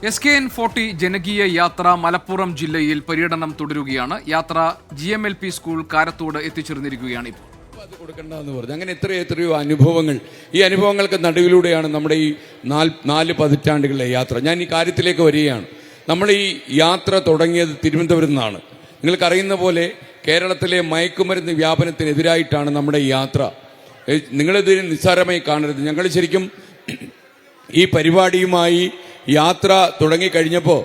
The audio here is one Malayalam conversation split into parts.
SKN40 ജനകീയ യാത്ര മലപ്പുറം ജില്ലയിൽ പര്യടനം തുടരുകയാണ്. യാത്ര GMLP സ്കൂൾ കാരത്തോട് എത്തിച്ചേർന്നിരിക്കുകയാണ് ഇപ്പോൾ. അത് കൊടുക്കണ്ടെന്ന് പറഞ്ഞു. അങ്ങനെ എത്രയോ അനുഭവങ്ങൾ, ഈ അനുഭവങ്ങൾക്ക് നടുവിലൂടെയാണ് നമ്മുടെ ഈ 4 പതിറ്റാണ്ടുകളിലെ യാത്ര. ഞാൻ ഈ കാര്യത്തിലേക്ക് വരികയാണ്. നമ്മൾ ഈ യാത്ര തുടങ്ങിയത് തിരുവനന്തപുരത്ത് നിന്നാണ്. നിങ്ങൾക്കറിയുന്ന പോലെ കേരളത്തിലെ മയക്കുമരുന്ന് വ്യാപനത്തിനെതിരായിട്ടാണ് നമ്മുടെ ഈ യാത്ര. നിങ്ങളിതിന് നിസ്സാരമായി കാണരുത്. ഞങ്ങൾ ശരിക്കും ഈ പരിപാടിയുമായി യാത്ര തുടങ്ങിക്കഴിഞ്ഞപ്പോൾ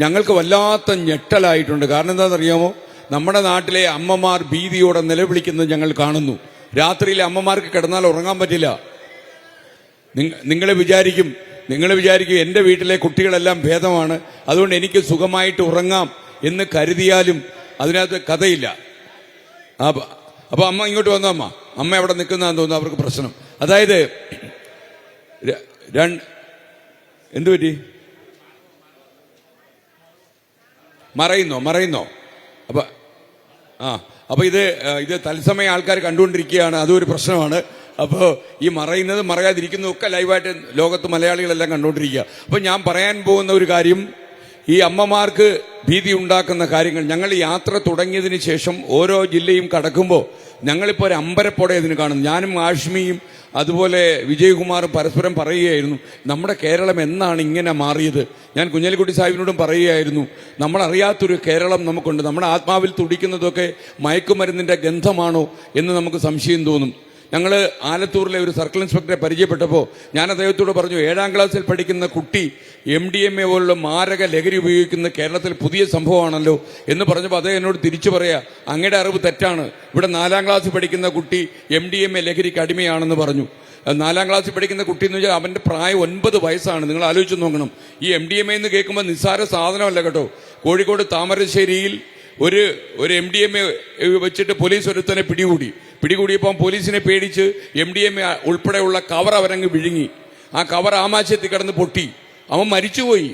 ഞങ്ങൾക്ക് വല്ലാത്ത ഞെട്ടലായിട്ടുണ്ട്. കാരണം എന്താണെന്നറിയാമോ, നമ്മുടെ നാട്ടിലെ അമ്മമാർ ഭീതിയോടെ നിലവിളിക്കുന്നത് ഞങ്ങൾ കാണുന്നു. രാത്രിയിലെ അമ്മമാർക്ക് കിടന്നാൽ ഉറങ്ങാൻ പറ്റില്ല. നിങ്ങൾ വിചാരിക്കും എൻ്റെ വീട്ടിലെ കുട്ടികളെല്ലാം ഭേദമാണ്, അതുകൊണ്ട് എനിക്ക് സുഖമായിട്ട് ഉറങ്ങാം എന്ന് കരുതിയാലും അതിനകത്ത് കഥയില്ല. അപ്പൊ അമ്മ ഇങ്ങോട്ട് വന്നു. അമ്മ എവിടെ നിൽക്കുന്നതാന്ന് തോന്നുന്നു അവർക്ക് പ്രശ്നം. അതായത് എന്തു പറ്റി? മറയുന്നോ? അപ്പൊ ഇത് തത്സമയം ആൾക്കാർ കണ്ടുകൊണ്ടിരിക്കുകയാണ്. അതും ഒരു പ്രശ്നമാണ്. അപ്പോൾ ഈ മറയാതിരിക്കുന്നതും ഒക്കെ ലൈവായിട്ട് ലോകത്ത് മലയാളികളെല്ലാം കണ്ടുകൊണ്ടിരിക്കുക. അപ്പൊ ഞാൻ പറയാൻ പോകുന്ന ഒരു കാര്യം, ഈ അമ്മമാർക്ക് ഭീതി ഉണ്ടാക്കുന്ന കാര്യങ്ങൾ. ഞങ്ങൾ യാത്ര തുടങ്ങിയതിന് ശേഷം ഓരോ ജില്ലയും കടക്കുമ്പോൾ ഞങ്ങളിപ്പോൾ ഒരു അമ്പരപ്പോടെ ഇതിന് കാണുന്നു. ഞാനും ആഷ്മിയും അതുപോലെ വിജയകുമാറും പരസ്പരം പറയുകയായിരുന്നു, നമ്മുടെ കേരളം എന്നാണ് ഇങ്ങനെ മാറിയത്. ഞാൻ കുഞ്ഞാലിക്കുട്ടി സാഹിബിനോടും പറയുകയായിരുന്നു, നമ്മളറിയാത്തൊരു കേരളം നമുക്കുണ്ട്. നമ്മുടെ ആത്മാവിൽ തുടിക്കുന്നതൊക്കെ മയക്കുമരുന്നിന്റെ ഗന്ധമാണോ എന്ന് നമുക്ക് സംശയം തോന്നും. ഞങ്ങൾ ആലത്തൂരിലെ ഒരു സർക്കിൾ ഇൻസ്പെക്ടറെ പരിചയപ്പെട്ടപ്പോൾ ഞാൻ അദ്ദേഹത്തോട് പറഞ്ഞു, 7ാം ക്ലാസ്സിൽ പഠിക്കുന്ന കുട്ടി MDMA പോലുള്ള മാരക ലഹരി ഉപയോഗിക്കുന്ന കേരളത്തിൽ പുതിയ സംഭവമാണല്ലോ എന്ന് പറഞ്ഞപ്പോൾ അദ്ദേഹം എന്നോട് തിരിച്ചു പറയാ, അങ്ങയുടെ അറിവ് തെറ്റാണ്. ഇവിടെ 4ാം ക്ലാസ്സിൽ പഠിക്കുന്ന കുട്ടി MDMA ലഹരിക്ക് അടിമയാണെന്ന് പറഞ്ഞു. 4ാം ക്ലാസ്സിൽ പഠിക്കുന്ന കുട്ടി എന്ന് വെച്ചാൽ അവന്റെ പ്രായം 9 വയസ്സാണ്. നിങ്ങൾ ആലോചിച്ച് നോക്കണം. ഈ MDMA എന്ന് കേൾക്കുമ്പോൾ നിസ്സാര സാധനമല്ല കേട്ടോ. കോഴിക്കോട് താമരശ്ശേരിയിൽ ഒരു MDMA വെച്ചിട്ട് പോലീസ് ഒരുത്തനെ പിടികൂടിയപ്പോൾ പോലീസിനെ പേടിച്ച് MDMA ഉൾപ്പെടെയുള്ള കവർ അവരങ്ങ് വിഴുങ്ങി. ആ കവർ ആമാശയത്തിൽ കിടന്ന് പൊട്ടി, അവൻ മരിച്ചുപോയി.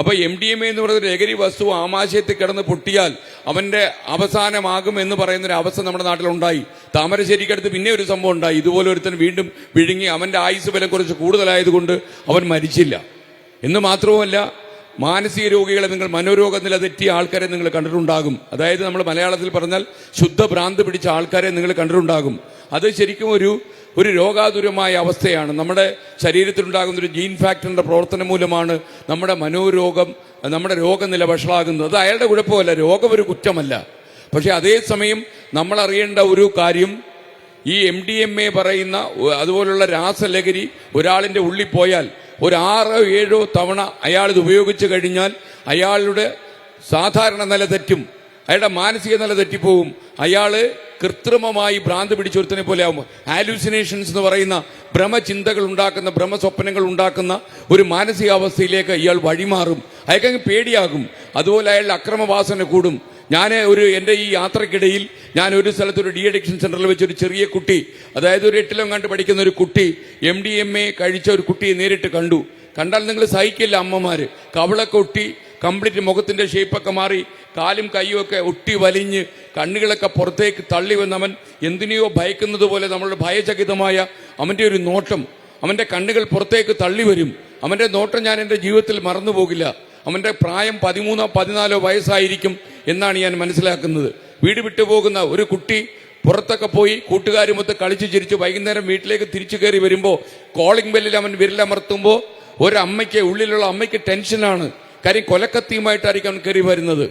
അപ്പൊ MDMA എന്ന് പറയുന്ന ലഹരി വസ്തു ആമാശയത്തിൽ കിടന്ന് പൊട്ടിയാൽ അവന്റെ അവസാനമാകും എന്ന് പറയുന്നൊരു അവസ്ഥ നമ്മുടെ നാട്ടിലുണ്ടായി. താമരശ്ശേരിക്കടുത്ത് പിന്നെ ഒരു സംഭവം ഉണ്ടായി. ഇതുപോലെ ഒരുത്തൻ വീണ്ടും വിഴുങ്ങി, അവന്റെ ആയുസ് ബലം കുറച്ച് കൂടുതലായതുകൊണ്ട് അവൻ മരിച്ചില്ല. എന്ന് മാത്രവുമല്ല, മാനസിക രോഗികളെ, നിങ്ങൾ മനോരോഗ നില തെറ്റിയ ആൾക്കാരെ നിങ്ങൾ കണ്ടിട്ടുണ്ടാകും. അതായത് നമ്മൾ മലയാളത്തിൽ പറഞ്ഞാൽ ശുദ്ധ ഭ്രാന്ത് പിടിച്ച ആൾക്കാരെ നിങ്ങൾ കണ്ടിട്ടുണ്ടാകും. അത് ശരിക്കും ഒരു രോഗാതുരമായ അവസ്ഥയാണ്. നമ്മുടെ ശരീരത്തിലുണ്ടാകുന്ന ഒരു ജീൻ ഫാക്ടറിന്റെ പ്രവർത്തനം മൂലമാണ് നമ്മുടെ രോഗനില വഷളാകുന്നത്. അത് അയാളുടെ കുഴപ്പമല്ല, രോഗം ഒരു കുറ്റമല്ല. പക്ഷെ അതേസമയം നമ്മൾ അറിയേണ്ട ഒരു കാര്യം, ഈ MDMA പറയുന്ന അതുപോലുള്ള രാസലഹരി ഒരാളിന്റെ ഉള്ളിൽ പോയാൽ ഒരു 6-7 തവണ അയാൾ ഇത് ഉപയോഗിച്ചു കഴിഞ്ഞാൽ അയാളുടെ സാധാരണ നില തെറ്റും, അയാളുടെ മാനസിക നില തെറ്റിപ്പോവും. അയാള് കൃത്രിമമായി ഭ്രാന്ത് പിടിച്ചൊരുത്തനെ പോലെ ആവും. ഹാലൂസിനേഷൻസ് എന്ന് പറയുന്ന ഭ്രമചിന്തകൾ ഉണ്ടാക്കുന്ന, ഭ്രമസ്വപ്നങ്ങൾ ഉണ്ടാക്കുന്ന ഒരു മാനസികാവസ്ഥയിലേക്ക് ഇയാൾ വഴിമാറും. അയാൾക്കങ്ങ് പേടിയാകും. അതുപോലെ അയാളുടെ അക്രമവാസന കൂടും. എൻ്റെ ഈ യാത്രക്കിടയിൽ ഞാൻ ഒരു സ്ഥലത്ത് ഒരു അഡിക്ഷൻ സെന്ററിൽ വെച്ച് ഒരു ചെറിയ കുട്ടി, അതായത് ഒരു 8ാം കണ്ട് പഠിക്കുന്ന ഒരു കുട്ടി, MDMA കഴിച്ച ഒരു കുട്ടിയെ നേരിട്ട് കണ്ടാൽ നിങ്ങൾ സഹിക്കില്ല. അമ്മമാര് കവളൊക്കെ ഒട്ടി, കംപ്ലീറ്റ് മുഖത്തിന്റെ ഷേപ്പൊക്കെ മാറി, കാലും കൈയും ഒക്കെ ഒട്ടി വലിഞ്ഞ്, കണ്ണുകളൊക്കെ പുറത്തേക്ക് തള്ളി വന്നവൻ എന്തിനെയോ ഭയക്കുന്നത് പോലെ നമ്മളുടെ ഭയചകിതമായ അവന്റെ ഒരു നോട്ടം, അവന്റെ കണ്ണുകൾ പുറത്തേക്ക് തള്ളി വരും. അവന്റെ നോട്ടം ഞാൻ എൻ്റെ ജീവിതത്തിൽ മറന്നുപോകില്ല. അവന്റെ പ്രായം 13-14 വയസ്സായിരിക്കും എന്നാണ് ഞാൻ മനസ്സിലാക്കുന്നത്. വീട് വിട്ടുപോകുന്ന ഒരു കുട്ടി പുറത്തൊക്കെ പോയി കൂട്ടുകാരുമൊത്ത് കളിച്ചു ചിരിച്ച് വൈകുന്നേരം വീട്ടിലേക്ക് തിരിച്ചു കയറി വരുമ്പോൾ കോളിംഗ് ബെല്ലിൽ അവൻ വിരലമർത്തുമ്പോൾ ഉള്ളിലുള്ള അമ്മയ്ക്ക് ടെൻഷനാണ്. കാര്യം കൊലക്കത്തിയുമായിട്ടായിരിക്കും അവൻ കയറി വരുന്നത്.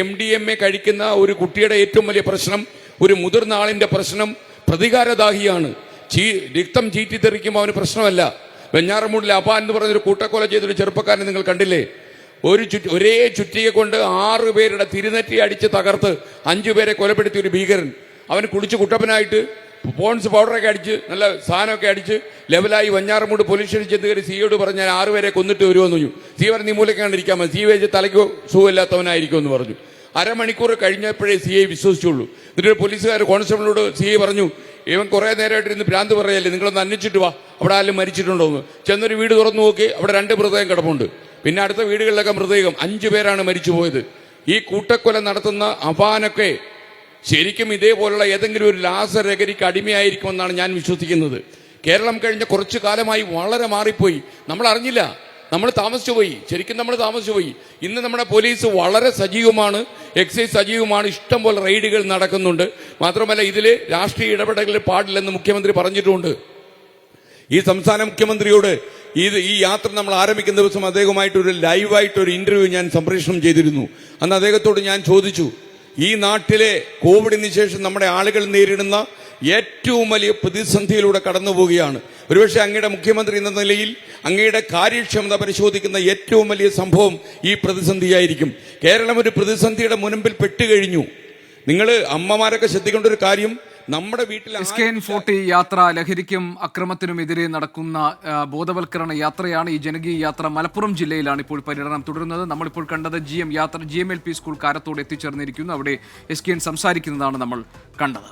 MDMA കഴിക്കുന്ന ഒരു കുട്ടിയുടെ ഏറ്റവും വലിയ പ്രശ്നം, ഒരു മുതിർന്ന ആളിന്റെ പ്രശ്നം പ്രതികാരദാഹിയാണ്. രക്തം ചീറ്റിത്തെറിക്കുമ്പോൾ അവന് പ്രശ്നമല്ല. വെഞ്ഞാറമൂടിലെ അപ്പാൻ എന്ന് പറഞ്ഞൊരു കൂട്ടക്കൊല ചെയ്തൊരു ചെറുപ്പക്കാരനെ നിങ്ങൾ കണ്ടില്ലേ? ഒരേ ചുറ്റിക കൊണ്ട് 6 പേരുടെ തിരുനെറ്റി അടിച്ച് തകർത്ത് 5 പേരെ കൊലപ്പെടുത്തിയ ഒരു ഭീകരൻ. അവൻ കുളിച്ച് കുട്ടപ്പനായിട്ട് പോൺസ് പൗഡറൊക്കെ അടിച്ച് നല്ല സാധനമൊക്കെ അടിച്ച് ലെവലായി വെഞ്ഞാറമൂട് പോലീസ് സ്റ്റേഷനിൽ ചെന്ന് കയറി സിയോട് പറഞ്ഞ് ഞാൻ 6 പേരെ കൊന്നിട്ട് വരുമെന്ന് പറഞ്ഞു. സി പറഞ്ഞ് നീ മൂലക്കാണ് ഇരിക്കാൻ മതി, സി വെച്ച് തലയ്ക്കോ സുഖമില്ലാത്തവനായിരിക്കും എന്ന് പറഞ്ഞു. അരമണിക്കൂർ കഴിഞ്ഞപ്പോഴേ CI വിശ്വസിച്ചുള്ളൂ. എന്നിട്ട് പോലീസുകാർ കോൺസ്റ്റബിളിനോട് CI പറഞ്ഞു, ഇവൻ കുറെ നേരമായിട്ടിരുന്ന് ഭ്രാന്ത് പറയല്ലേ, നിങ്ങളൊന്ന് അന്വേഷിച്ചിട്ട് വാ, അവിടെ ആരും മരിച്ചിട്ടുണ്ടോന്ന്. ചെന്നൊരു വീട് തുറന്നു നോക്കി, അവിടെ 2 മൃതദേഹം കിടപ്പുണ്ട്. പിന്നെ അടുത്ത വീടുകളിലൊക്കെ മൃതദേഹം. 5 പേരാണ് മരിച്ചുപോയത്. ഈ കൂട്ടക്കൊല നടത്തുന്ന അപാനൊക്കെ ശരിക്കും ഇതേപോലുള്ള ഏതെങ്കിലും ഒരു രാസലഹരിക്ക് അടിമയായിരിക്കുമെന്നാണ് ഞാൻ വിശ്വസിക്കുന്നത്. കേരളം കഴിഞ്ഞ കുറച്ചു കാലമായി വളരെ മാറിപ്പോയി. നമ്മൾ അറിഞ്ഞില്ല. നമ്മൾ താമസിച്ചു പോയി, ശരിക്കും നമ്മൾ താമസിച്ചു പോയി. ഇന്ന് നമ്മുടെ പോലീസ് വളരെ സജീവമാണ്, എക്സൈസ് സജീവമാണ്, ഇഷ്ടം പോലെ റെയ്ഡുകൾ നടക്കുന്നുണ്ട്. മാത്രമല്ല ഇതിൽ രാഷ്ട്രീയ ഇടപെടലുകൾ പാടില്ലെന്ന് മുഖ്യമന്ത്രി പറഞ്ഞിട്ടുമുണ്ട്. ഈ സംസ്ഥാന മുഖ്യമന്ത്രിയോട് ഈ യാത്ര നമ്മൾ ആരംഭിക്കുന്ന ദിവസം അദ്ദേഹവുമായിട്ടൊരു ലൈവായിട്ടൊരു ഇന്റർവ്യൂ ഞാൻ സംപ്രേഷണം ചെയ്തിരുന്നു. അന്ന് അദ്ദേഹത്തോട് ഞാൻ ചോദിച്ചു, ഈ നാട്ടിലെ കോവിഡിന് ശേഷം നമ്മുടെ ആളുകൾ നേരിടുന്ന ഏറ്റവും വലിയ പ്രതിസന്ധിയിലൂടെ കടന്നു പോവുകയാണ്. ഒരുപക്ഷെ അങ്ങയുടെ മുഖ്യമന്ത്രി എന്ന നിലയിൽ അങ്ങയുടെ കാര്യക്ഷമത പരിശോധിക്കുന്ന ഏറ്റവും വലിയ സംഭവം ഈ പ്രതിസന്ധിയായിരിക്കും. കേരളം ഒരു പ്രതിസന്ധിയുടെ മുൻപിൽ പെട്ടുകഴിഞ്ഞു. നിങ്ങൾ അമ്മമാരൊക്കെ ശ്രദ്ധിക്കേണ്ട ഒരു കാര്യം, നമ്മുടെ വീട്ടിൽ SKN40 യാത്ര ലഹരിക്കും അക്രമത്തിനുമെതിരെ നടക്കുന്ന ബോധവൽക്കരണ യാത്രയാണ്. ഈ ജനകീയ യാത്ര മലപ്പുറം ജില്ലയിലാണ് ഇപ്പോൾ പര്യടനം തുടരുന്നത്. നമ്മളിപ്പോൾ കണ്ടത് GMLP സ്കൂൾ കാരത്തോട് എത്തിച്ചേർന്നിരിക്കുന്നു. അവിടെ SKN സംസാരിക്കുന്നതാണ് നമ്മൾ കണ്ടത്.